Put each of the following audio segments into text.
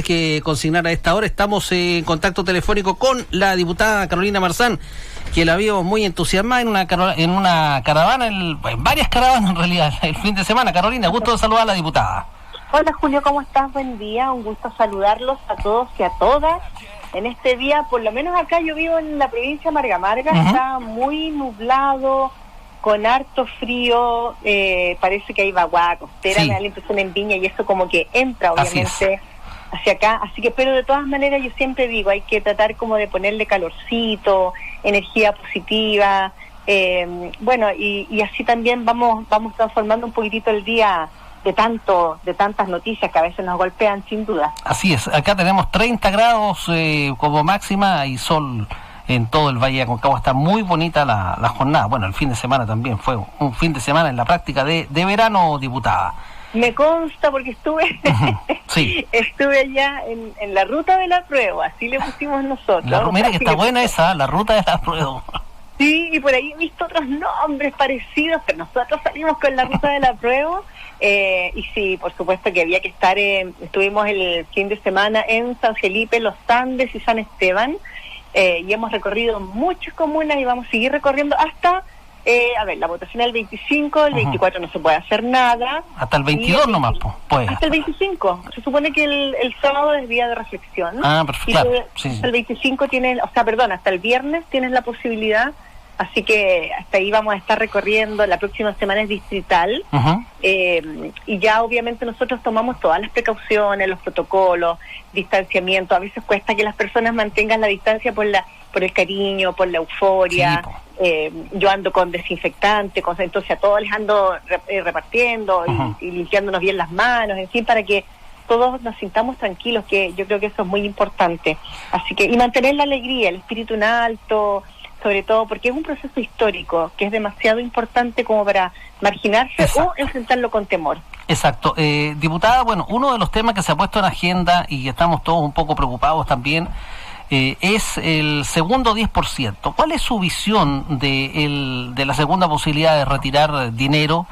Que consignar a esta hora, estamos en contacto telefónico con la diputada Carolina Marzán, que la vio muy entusiasmada en una caravana, en varias caravanas en realidad, el fin de semana. Carolina, gusto de saludar a la diputada. Hola Julio, ¿cómo estás? Buen día, un gusto saludarlos a todos y a todas. En este día, por lo menos acá yo vivo en la provincia de Marga Marga, está muy nublado, con harto frío, parece que hay vaguada costera, me da la impresión en Viña y eso como que entra obviamente hacia acá, así que pero de todas maneras yo siempre digo, hay que tratar como de ponerle calorcito, energía positiva, bueno, y así también vamos transformando un poquitito el día de tantas noticias que a veces nos golpean sin duda. Así es, acá tenemos 30 grados como máxima y sol en todo el Valle de Aconcagua. Está muy bonita la jornada. Bueno, el fin de semana también fue un fin de semana en la práctica de verano, diputada. Me consta porque estuve estuve allá en la ruta de la prueba, así le pusimos nosotros. Mira que está buena esa, la ruta de la prueba. Sí, y por ahí he visto otros nombres parecidos, pero nosotros salimos con la ruta de la prueba. Y sí, por supuesto que había que estar, estuvimos el fin de semana en San Felipe, Los Andes y San Esteban, y hemos recorrido muchas comunas y vamos a seguir recorriendo hasta... la votación es el 25, el 24 no se puede hacer nada. Hasta el 22 nomás, pues. Hasta el 25. Se supone que el sábado es día de reflexión. Perfecto. Claro. Hasta el 25 hasta el viernes tienes la posibilidad. Así que hasta ahí vamos a estar recorriendo. La próxima semana es distrital. Y ya obviamente nosotros tomamos todas las precauciones, los protocolos, distanciamiento. A veces cuesta que las personas mantengan la distancia por el cariño, por la euforia. Yo ando con desinfectante, entonces a todos les ando repartiendo y limpiándonos bien las manos, en fin, para que todos nos sintamos tranquilos, que yo creo que eso es muy importante. Así que, y mantener la alegría, el espíritu en alto, sobre todo porque es un proceso histórico que es demasiado importante como para marginarse o enfrentarlo con temor. Exacto. Diputada, bueno, uno de los temas que se ha puesto en agenda y que estamos todos un poco preocupados también es el segundo 10%. ¿Cuál es su visión de la segunda posibilidad de retirar dinero?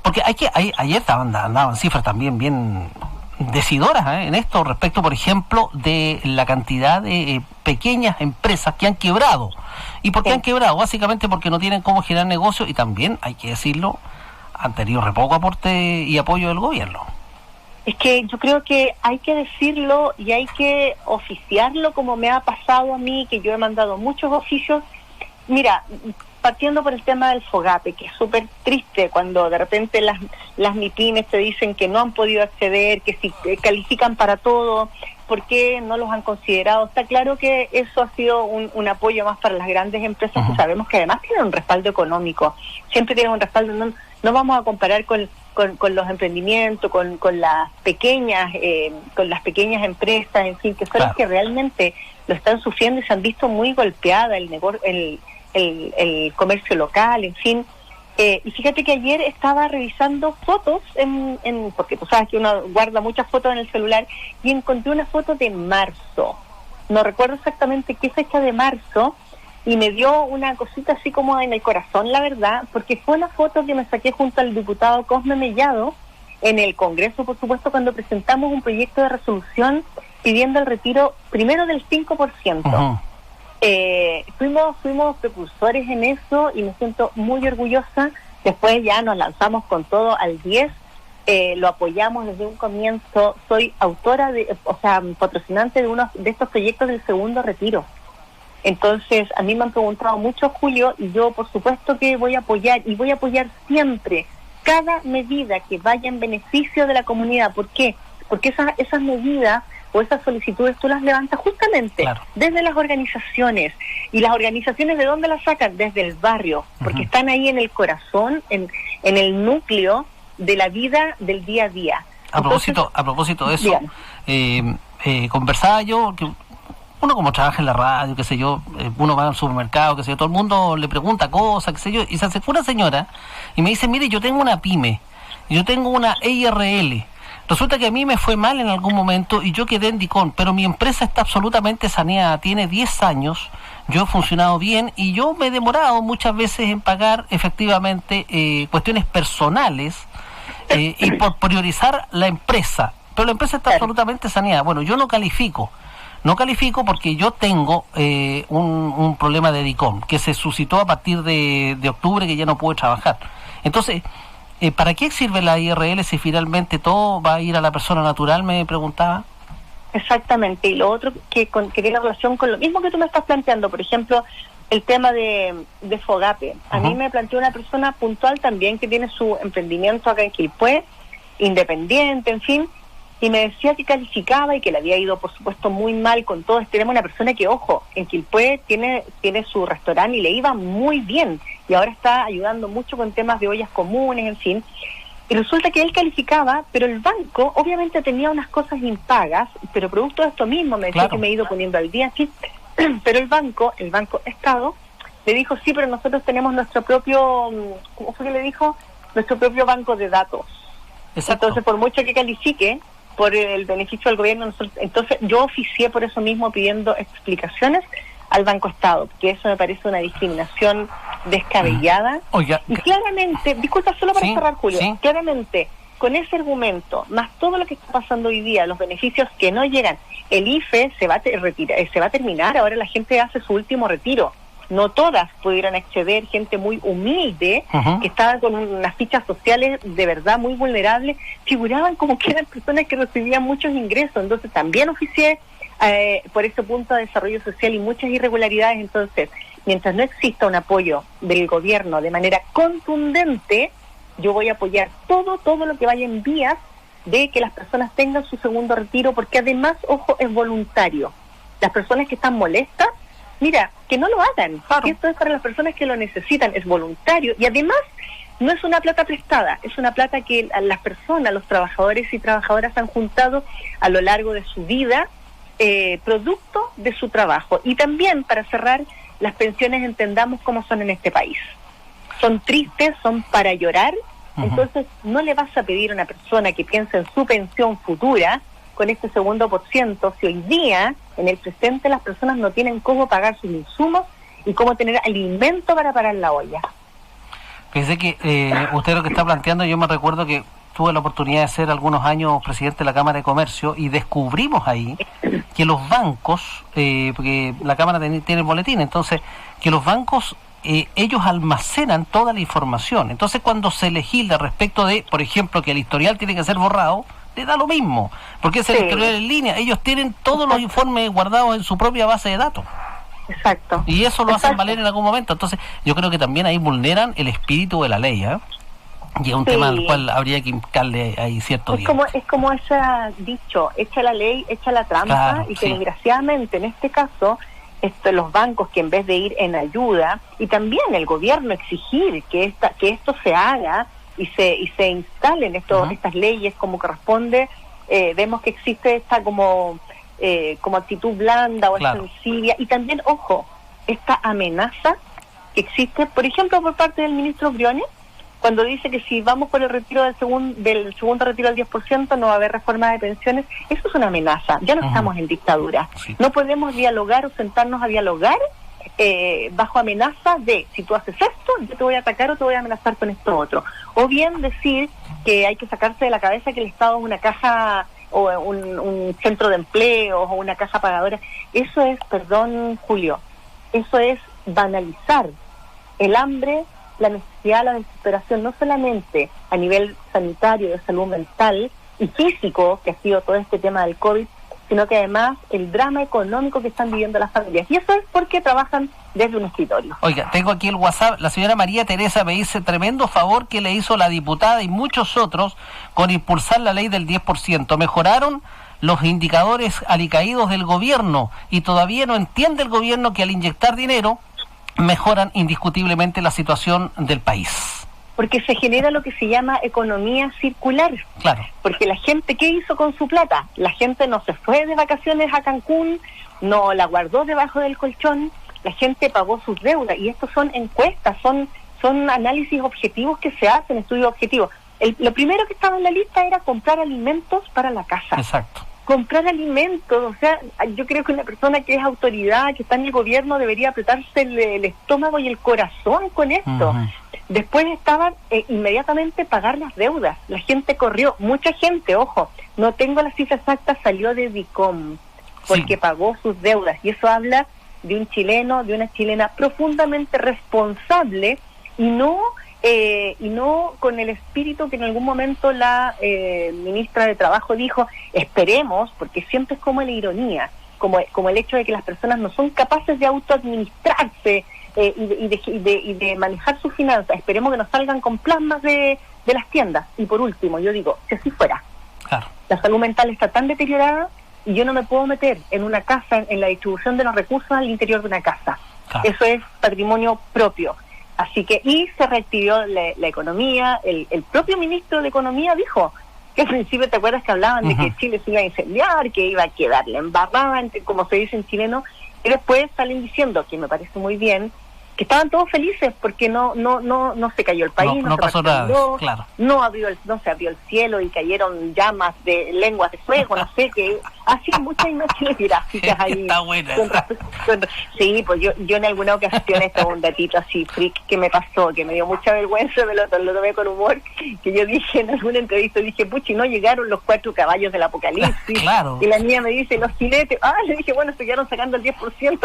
Porque ayer andaban cifras también bien decidoras en esto respecto, por ejemplo, de la cantidad de pequeñas empresas que han quebrado. ¿Y por qué han quebrado? Básicamente porque no tienen cómo generar negocio y también, hay que decirlo, han tenido re poco aporte y apoyo del gobierno. Es que yo creo que hay que decirlo y hay que oficiarlo, como me ha pasado a mí, que yo he mandado muchos oficios. Mira, partiendo por el tema del FOGAPE, que es súper triste cuando de repente las MIPYMES te dicen que no han podido acceder, que si califican para todo, ¿por qué no los han considerado? Está claro que eso ha sido un apoyo más para las grandes empresas que sabemos que además tienen un respaldo económico, siempre tienen un respaldo, no vamos a comparar con los emprendimientos, con las pequeñas empresas, en fin, que son las que realmente lo están sufriendo y se han visto muy golpeadas, el comercio local, en fin. Y fíjate que ayer estaba revisando fotos, porque tú sabes que uno guarda muchas fotos en el celular, y encontré una foto de marzo. No recuerdo exactamente qué fecha de marzo, y me dio una cosita así como en el corazón, la verdad, porque fue una foto que me saqué junto al diputado Cosme Mellado en el Congreso, por supuesto, cuando presentamos un proyecto de resolución pidiendo el retiro primero del 5%. Fuimos precursores en eso y me siento muy orgullosa. Después ya nos lanzamos con todo al 10%, lo apoyamos desde un comienzo. Soy autora patrocinante de uno de estos proyectos del segundo retiro. Entonces, a mí me han preguntado mucho, Julio, y yo por supuesto que voy a apoyar, y voy a apoyar siempre cada medida que vaya en beneficio de la comunidad. ¿Por qué? Porque esas medidas o esas solicitudes tú las levantas justamente desde las organizaciones. ¿Y las organizaciones de dónde las sacan? Desde el barrio, porque están ahí en el corazón, en el núcleo de la vida del día a día. A propósito de eso, conversaba yo, que uno como trabaja en la radio, qué sé yo, uno va al supermercado, qué sé yo, todo el mundo le pregunta cosas, qué sé yo, y se acercó una señora y me dice, mire, yo tengo una pyme, yo tengo una EIRL, resulta que a mí me fue mal en algún momento y yo quedé en DICON, pero mi empresa está absolutamente saneada, tiene 10 años, yo he funcionado bien y yo me he demorado muchas veces en pagar efectivamente cuestiones personales y por priorizar la empresa. pero la empresa está absolutamente saneada. Bueno, yo no califico porque yo tengo un problema de DICOM que se suscitó a partir de octubre, que ya no pude trabajar. Entonces, ¿para qué sirve la IRL si finalmente todo va a ir a la persona natural? Me preguntaba. Exactamente, y lo otro que tiene relación con lo mismo que tú me estás planteando, por ejemplo, el tema de FOGAPE. A mí me planteó una persona puntual también que tiene su emprendimiento acá en Quilpué, independiente, en fin, y me decía que calificaba y que le había ido, por supuesto, muy mal con todo. Tenemos una persona que, ojo, en Quilpué tiene su restaurante y le iba muy bien, y ahora está ayudando mucho con temas de ollas comunes, en fin. Y resulta que él calificaba, pero el banco obviamente tenía unas cosas impagas, pero producto de esto mismo, me decía que me he ido poniendo al día, sí, pero el banco Estado, le dijo, sí, pero nosotros tenemos nuestro propio, ¿cómo fue que le dijo? Nuestro propio banco de datos. Exacto. Entonces, por mucho que califique, por el beneficio del gobierno, entonces yo oficié por eso mismo pidiendo explicaciones al Banco Estado, porque eso me parece una discriminación descabellada. Oiga, y claramente, disculpa, solo para cerrar, Julio, claramente, con ese argumento, más todo lo que está pasando hoy día, los beneficios que no llegan, el IFE se va a terminar, ahora la gente hace su último retiro. No todas pudieran acceder, gente muy humilde, que estaba con unas fichas sociales de verdad muy vulnerables, figuraban como que eran personas que recibían muchos ingresos. Entonces también oficié por ese punto de desarrollo social y muchas irregularidades. Entonces, mientras no exista un apoyo del gobierno de manera contundente, yo voy a apoyar todo lo que vaya en vías de que las personas tengan su segundo retiro, porque además, ojo, es voluntario. Las personas que están molestas, mira, que no lo hagan. Claro. Esto es para las personas que lo necesitan, es voluntario y además no es una plata prestada, es una plata que las personas, los trabajadores y trabajadoras han juntado a lo largo de su vida, producto de su trabajo. Y también, para cerrar, las pensiones entendamos cómo son en este país. Son tristes, son para llorar, entonces no le vas a pedir a una persona que piense en su pensión futura con este segundo por ciento, si hoy día, en el presente, las personas no tienen cómo pagar sus insumos y cómo tener alimento para parar la olla. Fíjese que usted lo que está planteando, yo me recuerdo que tuve la oportunidad de ser algunos años presidente de la Cámara de Comercio y descubrimos ahí que los bancos, porque la Cámara tiene boletín, entonces, que los bancos, ellos almacenan toda la información. Entonces, cuando se legisla respecto de, por ejemplo, que el historial tiene que ser borrado, le da lo mismo, porque es el historial en línea. Ellos tienen todos los informes guardados en su propia base de datos. Exacto. Y eso lo hacen valer en algún momento. Entonces, yo creo que también ahí vulneran el espíritu de la ley, y es un tema al cual habría que implicarle ahí cierto tiempo. Es como ese dicho, echa la ley, echa la trampa, claro, y que desgraciadamente en este caso los bancos, que en vez de ir en ayuda, y también el gobierno exigir que esto se haga y se instalen estas leyes como corresponde, vemos que existe esta como actitud blanda o sencilla, y también, ojo, esta amenaza que existe, por ejemplo, por parte del ministro Briones, cuando dice que si vamos por el retiro del segundo retiro al 10% no va a haber reforma de pensiones. Eso es una amenaza, ya no estamos en dictadura, no podemos dialogar o sentarnos a dialogar bajo amenaza de, si tú haces esto, yo te voy a atacar o te voy a amenazar con esto otro. O bien decir que hay que sacarse de la cabeza que el Estado es una caja o un centro de empleo o una caja pagadora. Eso es, perdón Julio, eso es banalizar el hambre, la necesidad, la desesperación, no solamente a nivel sanitario, de salud mental y físico, que ha sido todo este tema del COVID, sino que además el drama económico que están viviendo las familias. Y eso es porque trabajan desde un escritorio. Oiga, tengo aquí el WhatsApp. La señora María Teresa me dice: tremendo favor que le hizo la diputada y muchos otros con impulsar la ley del 10%. Mejoraron los indicadores alicaídos del gobierno y todavía no entiende el gobierno que al inyectar dinero mejoran indiscutiblemente la situación del país. Porque se genera lo que se llama economía circular. Claro. Porque la gente, ¿qué hizo con su plata? La gente no se fue de vacaciones a Cancún, no la guardó debajo del colchón, la gente pagó sus deudas. Y estos son encuestas, son análisis objetivos que se hacen, estudios objetivos. Lo primero que estaba en la lista era comprar alimentos para la casa. Exacto. Comprar alimentos, o sea, yo creo que una persona que es autoridad, que está en el gobierno, debería apretarse el estómago y el corazón con esto. Después estaban inmediatamente pagar las deudas. La gente corrió, mucha gente, ojo, no tengo la cifra exacta, salió de DICOM porque pagó sus deudas. Y eso habla de un chileno, de una chilena profundamente responsable y no con el espíritu que en algún momento la ministra de Trabajo dijo, esperemos, porque siempre es como la ironía, como el hecho de que las personas no son capaces de autoadministrarse y de manejar sus finanzas. Esperemos que nos salgan con plasmas de las tiendas. Y por último, yo digo, si así fuera, claro, la salud mental está tan deteriorada y yo no me puedo meter en una casa, en la distribución de los recursos al interior de una casa. Claro. Eso es patrimonio propio. Así que, y se reactivó la economía. El propio ministro de Economía dijo que al principio, ¿te acuerdas que hablaban de que Chile se iba a incendiar, que iba a quedar la embarrada, como se dice en chileno? Y después salen diciendo, que me parece muy bien, que estaban todos felices porque no se cayó el país, no pasó nada, claro. no se abrió el cielo y cayeron llamas de lenguas de fuego, no sé, que hacía muchas imágenes gráficas ahí. Está buena. Sí, pues yo en alguna ocasión estaba un datito así freak que me pasó, que me dio mucha vergüenza, lo tomé con humor, que yo dije en alguna entrevista, dije, puchi, no llegaron los 4 caballos del apocalipsis. Claro. Y la niña me dice, los jinetes, le dije, bueno, se quedaron sacando el 10%,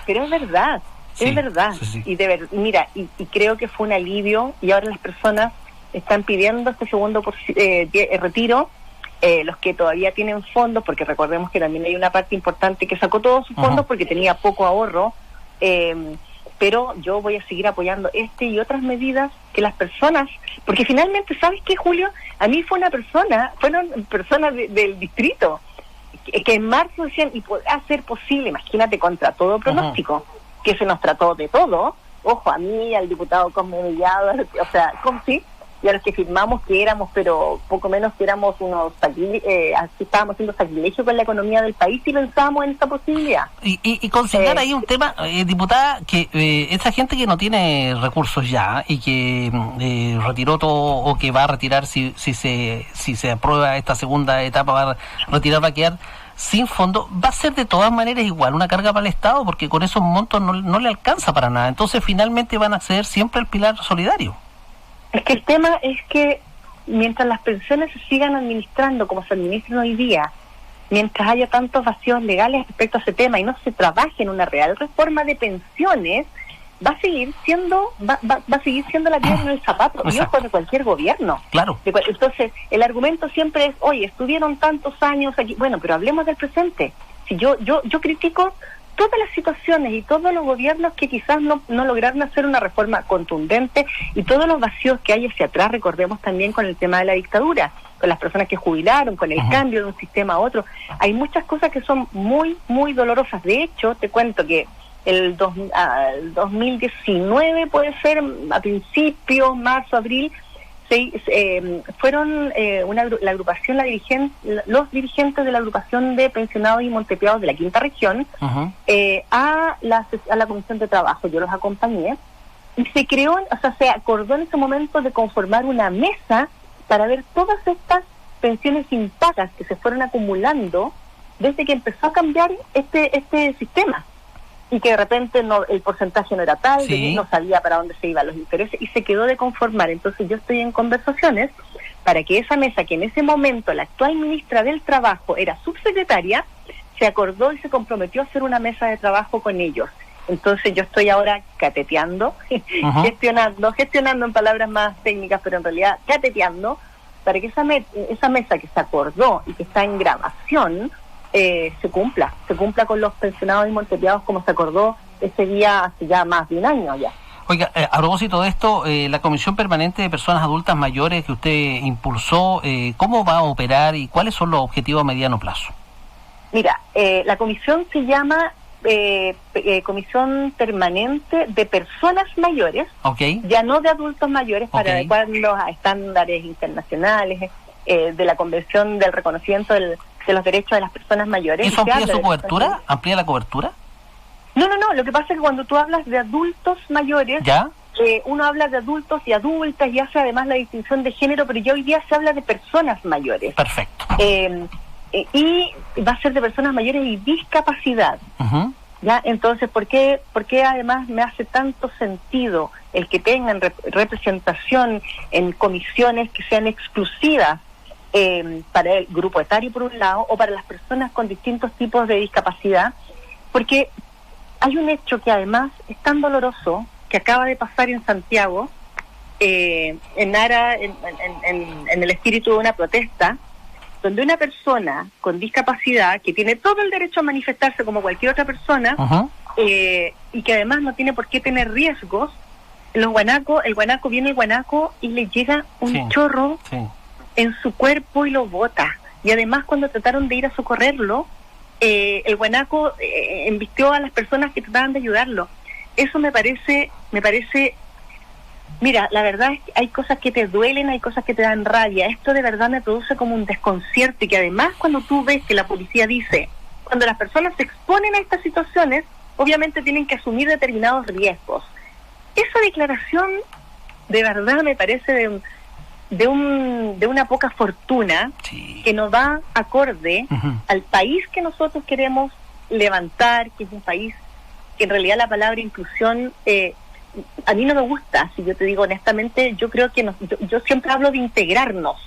pero es verdad, es verdad. Sí. Y mira, y creo que fue un alivio, y ahora las personas están pidiendo este segundo retiro, los que todavía tienen fondos, porque recordemos que también hay una parte importante que sacó todos sus fondos porque tenía poco ahorro, pero yo voy a seguir apoyando y otras medidas que las personas, porque finalmente, ¿sabes qué, Julio? A mí fueron personas del distrito que en marzo decían, y podrá ser posible, imagínate, contra todo pronóstico, que se nos trató de todo, ojo, a mí, al diputado Cosme Mellado, o sea, sí, y a los que firmamos que éramos, pero poco menos que éramos estábamos haciendo sacrilegio con la economía del país y pensábamos en esta posibilidad. Y considerar ahí un tema, diputada, que esa gente que no tiene recursos ya y que retiró todo o que va a retirar si se aprueba esta segunda etapa, va a retirar, va a quedar sin fondo, va a ser de todas maneras igual una carga para el Estado, porque con esos montos no le alcanza para nada. Entonces finalmente van a acceder siempre al pilar solidario. Es que el tema es que mientras las pensiones se sigan administrando como se administran hoy día, mientras haya tantos vacíos legales respecto a ese tema y no se trabaje en una real reforma de pensiones, va a seguir siendo la piedra en el zapato. Exacto. Y ojo, de cualquier gobierno. Claro. Entonces, el argumento siempre es, oye, estuvieron tantos años aquí. Bueno, pero hablemos del presente. Si yo critico todas las situaciones y todos los gobiernos que quizás no lograron hacer una reforma contundente y todos los vacíos que hay hacia atrás, recordemos también con el tema de la dictadura, con las personas que jubilaron, con el cambio de un sistema a otro. Hay muchas cosas que son muy, muy dolorosas. De hecho, te cuento que el 2019 puede ser, a principios, marzo, abril, fueron la agrupación, los dirigentes de la agrupación de pensionados y montepiados de la quinta región a la comisión de trabajo. Yo los acompañé y se acordó en ese momento de conformar una mesa para ver todas estas pensiones impagas que se fueron acumulando desde que empezó a cambiar este sistema, y que de repente el porcentaje no era tal, no sabía para dónde se iban los intereses, y se quedó de conformar. Entonces yo estoy en conversaciones para que esa mesa, que en ese momento la actual ministra del Trabajo era subsecretaria, se acordó y se comprometió a hacer una mesa de trabajo con ellos. Entonces yo estoy ahora cateteando, gestionando en palabras más técnicas, pero en realidad cateteando, para que esa mesa que se acordó y que está en grabación, se cumpla con los pensionados y montepiados como se acordó ese día hace ya más de un año ya. Oiga, a propósito de esto, la Comisión Permanente de Personas Adultas Mayores que usted impulsó, ¿cómo va a operar y cuáles son los objetivos a mediano plazo? Mira, la comisión se llama Comisión Permanente de Personas Mayores, ya no de adultos mayores, para adecuarlos a estándares internacionales de la Convención del Reconocimiento de los Derechos de las Personas Mayores. ¿Eso amplía su cobertura? ¿Amplía la cobertura? No, lo que pasa es que cuando tú hablas de adultos mayores, uno habla de adultos y adultas y hace además la distinción de género, pero ya hoy día se habla de personas mayores. Perfecto. Y va a ser de personas mayores y discapacidad. ¿Ya? Entonces, ¿por qué además me hace tanto sentido el que tengan representación en comisiones que sean exclusivas para el grupo etario por un lado, o para las personas con distintos tipos de discapacidad? Porque hay un hecho que además es tan doloroso, que acaba de pasar en Santiago, en el espíritu de una protesta, donde una persona con discapacidad, que tiene todo el derecho a manifestarse como cualquier otra persona, y que además no tiene por qué tener riesgos, el guanaco y le llega un chorro en su cuerpo y lo bota. Y además, cuando trataron de ir a socorrerlo, el guanaco embistió a las personas que trataban de ayudarlo. Eso me parece, mira, la verdad es que hay cosas que te duelen, hay cosas que te dan rabia. Esto de verdad me produce como un desconcierto, y que además, cuando tú ves que la policía dice, cuando las personas se exponen a estas situaciones, obviamente tienen que asumir determinados riesgos. Esa declaración de verdad me parece de una poca fortuna, que no va acorde al país que nosotros queremos levantar, que es un país que en realidad la palabra inclusión a mí no me gusta. Si yo te digo honestamente, yo creo que yo siempre hablo de integrarnos,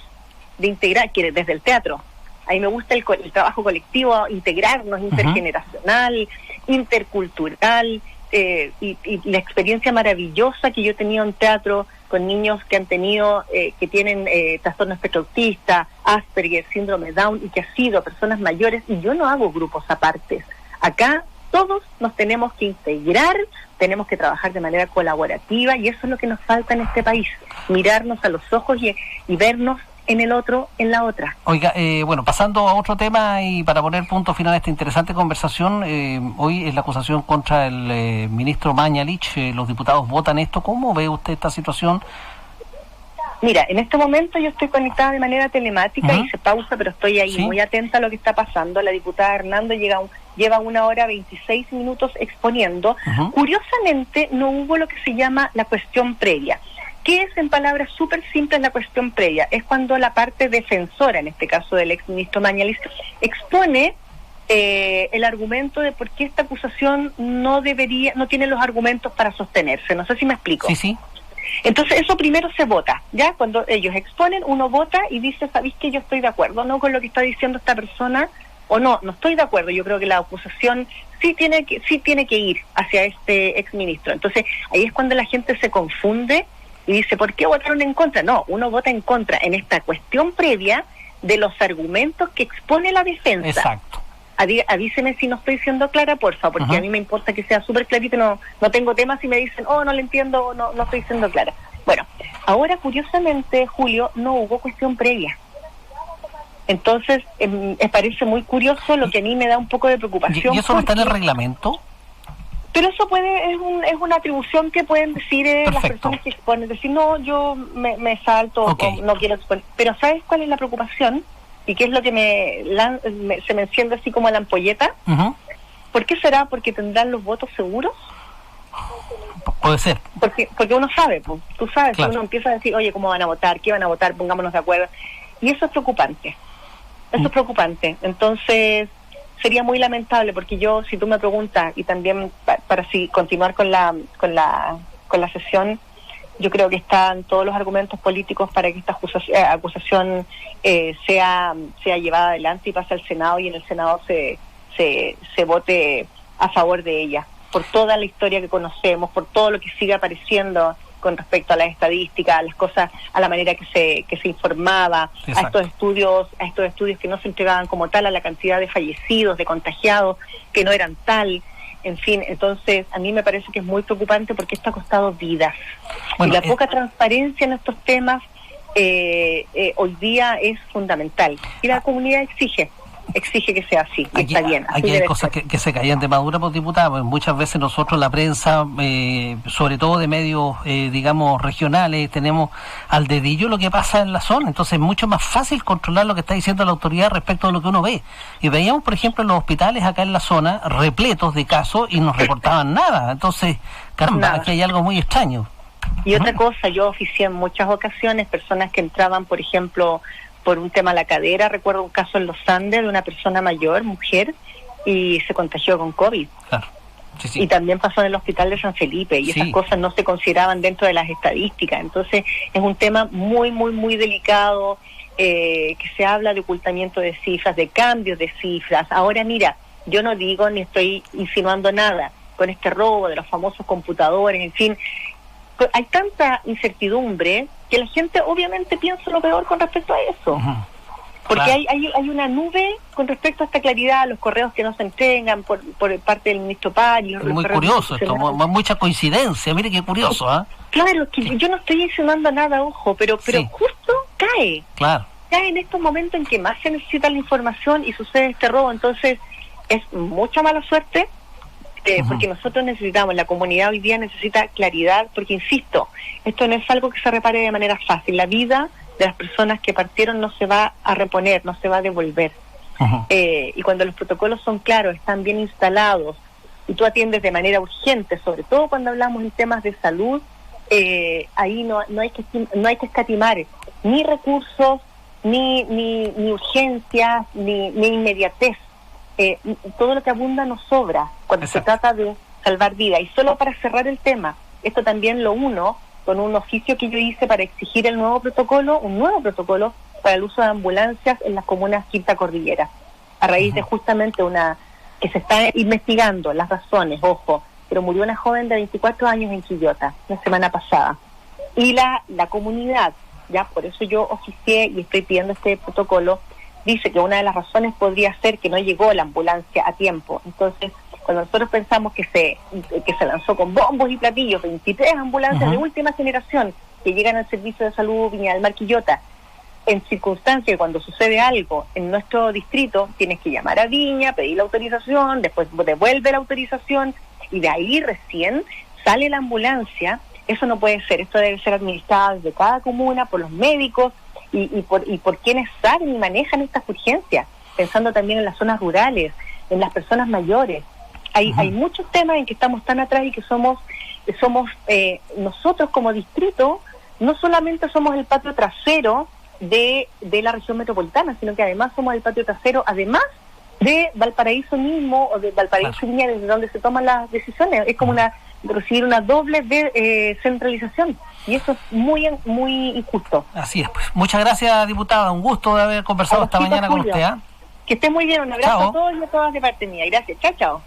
que desde el teatro. A mí me gusta el trabajo colectivo, integrarnos, intergeneracional, intercultural, y la experiencia maravillosa que yo he tenido en teatro con niños que han tenido, que tienen trastorno espectro autista, Asperger, síndrome Down, y que han sido personas mayores, y yo no hago grupos apartes. Acá todos nos tenemos que integrar, tenemos que trabajar de manera colaborativa, y eso es lo que nos falta en este país, mirarnos a los ojos y vernos en el otro, en la otra. Oiga, bueno, pasando a otro tema y para poner punto final a esta interesante conversación, hoy es la acusación contra el ministro Mañalich, los diputados votan esto. ¿Cómo ve usted esta situación? Mira, en este momento yo estoy conectada de manera telemática, y se pausa, pero estoy ahí muy atenta a lo que está pasando. La diputada Hernando lleva 1 hora 26 minutos exponiendo. Curiosamente, no hubo lo que se llama la cuestión previa. ¿Qué es, en palabras súper simples, la cuestión previa? Es cuando la parte defensora, en este caso del exministro Mañalich, expone el argumento de por qué esta acusación no tiene los argumentos para sostenerse. No sé si me explico. Sí. Entonces eso primero se vota, ¿ya? Cuando ellos exponen, uno vota y dice, ¿sabéis que yo estoy de acuerdo, no, con lo que está diciendo esta persona? O no estoy de acuerdo. Yo creo que la acusación sí tiene que ir hacia este exministro. Entonces ahí es cuando la gente se confunde y dice, ¿por qué votaron en contra? No, uno vota en contra en esta cuestión previa de los argumentos que expone la defensa. Exacto. Avíseme si no estoy siendo clara, porfa, porque a mí me importa que sea súper clarito. No tengo temas si me dicen, no le entiendo, no estoy siendo clara. Bueno, ahora curiosamente, Julio, no hubo cuestión previa. Entonces, me parece muy curioso, lo que a mí me da un poco de preocupación. ¿Y eso no está en el reglamento? Pero eso es una atribución que pueden decir las personas que exponen, decir, no, yo me salto, o no quiero exponer. Pero ¿sabes cuál es la preocupación? ¿Y qué es lo que se me enciende así como la ampolleta? ¿Por qué será? ¿Porque tendrán los votos seguros? Puede ser. Porque uno sabe, pues, tú sabes, claro. Uno empieza a decir, oye, ¿cómo van a votar? ¿Qué van a votar? Pongámonos de acuerdo. Y eso es preocupante. Eso es preocupante. Entonces, sería muy lamentable, porque yo, si tú me preguntas, y también para así continuar con la sesión, yo creo que están todos los argumentos políticos para que esta acusación sea llevada adelante y pase al Senado, y en el Senado se vote a favor de ella, por toda la historia que conocemos, por todo lo que sigue apareciendo con respecto a las estadísticas, a las cosas, a la manera que se informaba. Exacto. a estos estudios que no se entregaban como tal, a la cantidad de fallecidos, de contagiados que no eran tal. En fin, entonces a mí me parece que es muy preocupante, porque esto ha costado vidas. Bueno, y la poca transparencia en estos temas hoy día es fundamental. Y la comunidad exige que sea así, y está bien. Aquí hay cosas que se caían de madura, por diputada. Pues muchas veces nosotros, la prensa, sobre todo de medios, digamos, regionales, tenemos al dedillo lo que pasa en la zona. Entonces es mucho más fácil controlar lo que está diciendo la autoridad respecto de lo que uno ve. Y veíamos, por ejemplo, los hospitales acá en la zona repletos de casos y no reportaban nada. Entonces, caramba, aquí hay algo muy extraño. Y otra cosa, yo oficié en muchas ocasiones personas que entraban, por ejemplo, por un tema a la cadera. Recuerdo un caso en Los Andes de una persona mayor, mujer, y se contagió con COVID. Claro. Sí, sí. Y también pasó en el hospital de San Felipe, y esas cosas no se consideraban dentro de las estadísticas. Entonces es un tema muy, muy, muy delicado, que se habla de ocultamiento de cifras, de cambios de cifras. Ahora mira, yo no digo ni estoy insinuando nada con este robo de los famosos computadores, en fin, hay tanta incertidumbre que la gente obviamente piensa lo peor con respecto a eso. Porque claro, hay una nube con respecto a esta claridad, los correos que no se entregan por parte del ministro Pari. Es muy curioso esto, mucha coincidencia, mire qué curioso, ¿ah? Claro, que yo no estoy insinuando nada, ojo, pero justo cae. Claro. Cae en estos momentos en que más se necesita la información y sucede este robo, entonces es mucha mala suerte, porque nosotros necesitamos, la comunidad hoy día necesita claridad, porque insisto, esto no es algo que se repare de manera fácil, la vida de las personas que partieron no se va a reponer, no se va a devolver. Y cuando los protocolos son claros, están bien instalados, y tú atiendes de manera urgente, sobre todo cuando hablamos en temas de salud, ahí no hay que escatimar ni recursos, ni urgencias, ni inmediatez. Todo lo que abunda nos sobra cuando se trata de salvar vidas. Y solo para cerrar el tema, esto también lo uno con un oficio que yo hice para exigir un nuevo protocolo para el uso de ambulancias en las comunas Quinta Cordillera, a raíz de justamente que se está investigando las razones, ojo, pero murió una joven de 24 años en Quillota la semana pasada, y la comunidad, ya por eso yo oficié y estoy pidiendo este protocolo, dice que una de las razones podría ser que no llegó la ambulancia a tiempo. Entonces, cuando nosotros pensamos que se lanzó con bombos y platillos 23 ambulancias de última generación que llegan al servicio de salud Viña del Mar Quillota, en circunstancias cuando sucede algo en nuestro distrito, tienes que llamar a Viña, pedir la autorización, después devuelve la autorización y de ahí recién sale la ambulancia. Eso no puede ser, esto debe ser administrado desde cada comuna por los médicos y por quienes saben y manejan estas urgencias, pensando también en las zonas rurales, en las personas mayores. Hay muchos temas en que estamos tan atrás y que somos nosotros como distrito, no solamente somos el patio trasero de la región metropolitana, sino que además somos el patio trasero, además de Valparaíso mismo, o de Valparaíso Viña, desde donde se toman las decisiones. Es como recibir una doble centralización, y eso es muy injusto. Así es, pues. Muchas gracias, diputada, un gusto de haber conversado esta mañana con usted. Que esté muy bien, un abrazo a todos y a todas de parte mía. Gracias, chao.